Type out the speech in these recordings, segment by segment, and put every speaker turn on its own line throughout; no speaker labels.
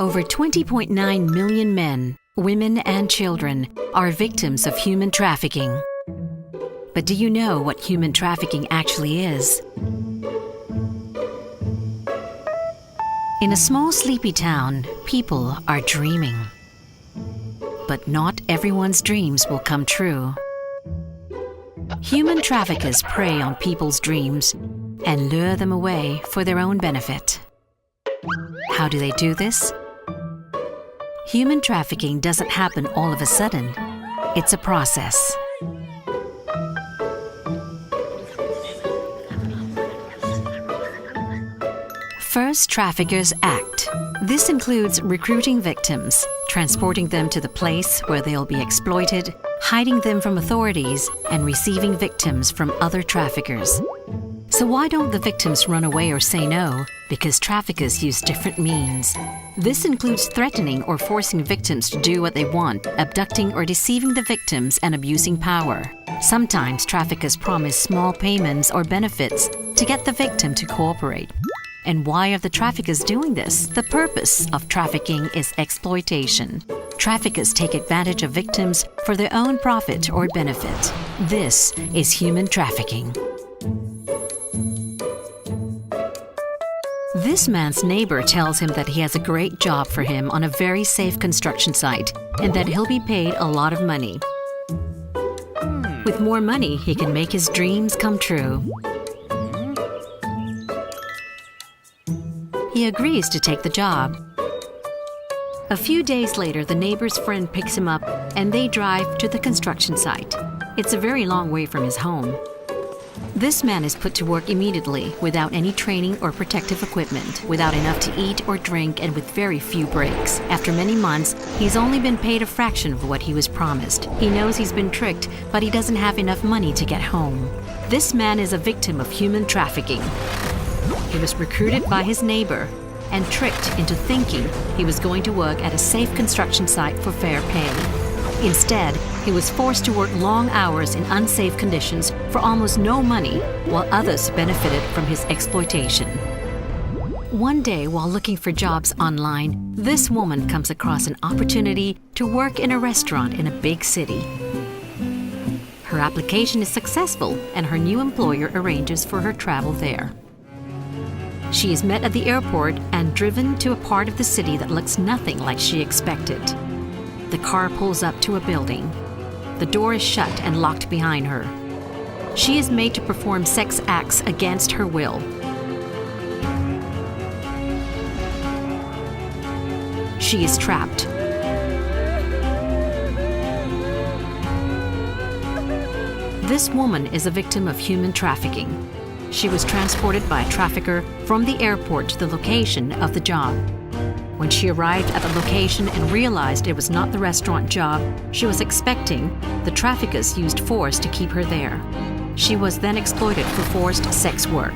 Over 20.9 million men, women, and children are victims of human trafficking. But do you know what human trafficking actually is? In a small sleepy town, people are dreaming. But not everyone's dreams will come true. Human traffickers prey on people's dreams and lure them away for their own benefit. How do they do this? Human trafficking doesn't happen all of a sudden. It's a process. First, traffickers act. This includes recruiting victims, transporting them to the place where they'll be exploited, hiding them from authorities, and receiving victims from other traffickers. So why don't the victims run away or say no? Because traffickers use different means. This includes threatening or forcing victims to do what they want, abducting or deceiving the victims, and abusing power. Sometimes traffickers promise small payments or benefits to get the victim to cooperate. And why are the traffickers doing this? The purpose of trafficking is exploitation. Traffickers take advantage of victims for their own profit or benefit. This is human trafficking. This man's neighbor tells him that he has a great job for him on a very safe construction site and that he'll be paid a lot of money. With more money, he can make his dreams come true. He agrees to take the job. A few days later, the neighbor's friend picks him up and they drive to the construction site. It's a very long way from his home. This man is put to work immediately without any training or protective equipment, without enough to eat or drink, and with very few breaks. After many months, he's only been paid a fraction of what he was promised. He knows he's been tricked, but he doesn't have enough money to get home. This man is a victim of human trafficking. He was recruited by his neighbor and tricked into thinking he was going to work at a safe construction site for fair pay. Instead, he was forced to work long hours in unsafe conditions for almost no money, while others benefited from his exploitation. One day, while looking for jobs online, this woman comes across an opportunity to work in a restaurant in a big city. Her application is successful, and her new employer arranges for her travel there. She is met at the airport and driven to a part of the city that looks nothing like she expected. The car pulls up to a building. The door is shut and locked behind her. She is made to perform sex acts against her will. She is trapped. This woman is a victim of human trafficking. She was transported by a trafficker from the airport to the location of the job. When she arrived at the location and realized it was not the restaurant job she was expecting, the traffickers used force to keep her there. She was then exploited for forced sex work.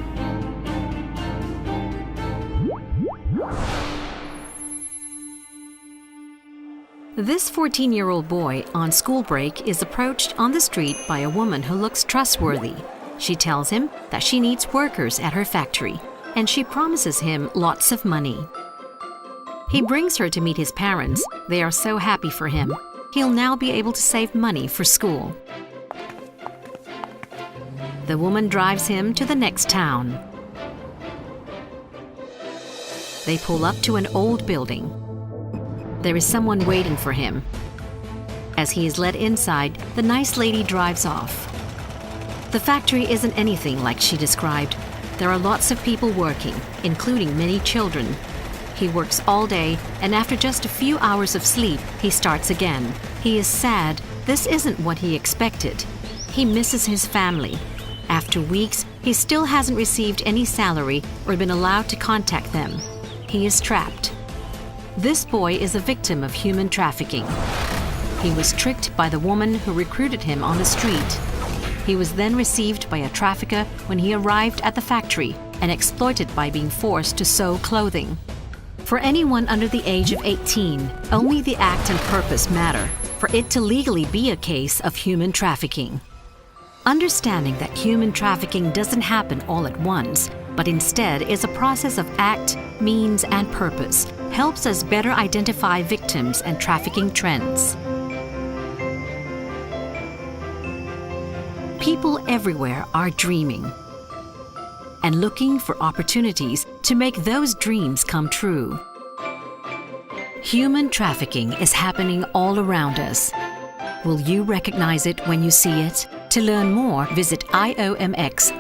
This 14-year-old boy on school break is approached on the street by a woman who looks trustworthy. She tells him that she needs workers at her factory, and she promises him lots of money. He brings her to meet his parents. They are so happy for him. He'll now be able to save money for school. The woman drives him to the next town. They pull up to an old building. There is someone waiting for him. As he is led inside, the nice lady drives off. The factory isn't anything like she described. There are lots of people working, including many children. He works all day, and after just a few hours of sleep, he starts again. He is sad. This isn't what he expected. He misses his family. After weeks, he still hasn't received any salary or been allowed to contact them. He is trapped. This boy is a victim of human trafficking. He was tricked by the woman who recruited him on the street. He was then received by a trafficker when he arrived at the factory and exploited by being forced to sew clothing. For anyone under the age of 18, only the act and purpose matter for it to legally be a case of human trafficking. Understanding that human trafficking doesn't happen all at once, but instead is a process of act, means, and purpose, helps us better identify victims and trafficking trends. People everywhere are dreaming and looking for opportunities to make those dreams come true. Human trafficking is happening all around us. Will you recognize it when you see it? To learn more, visit iomx.org.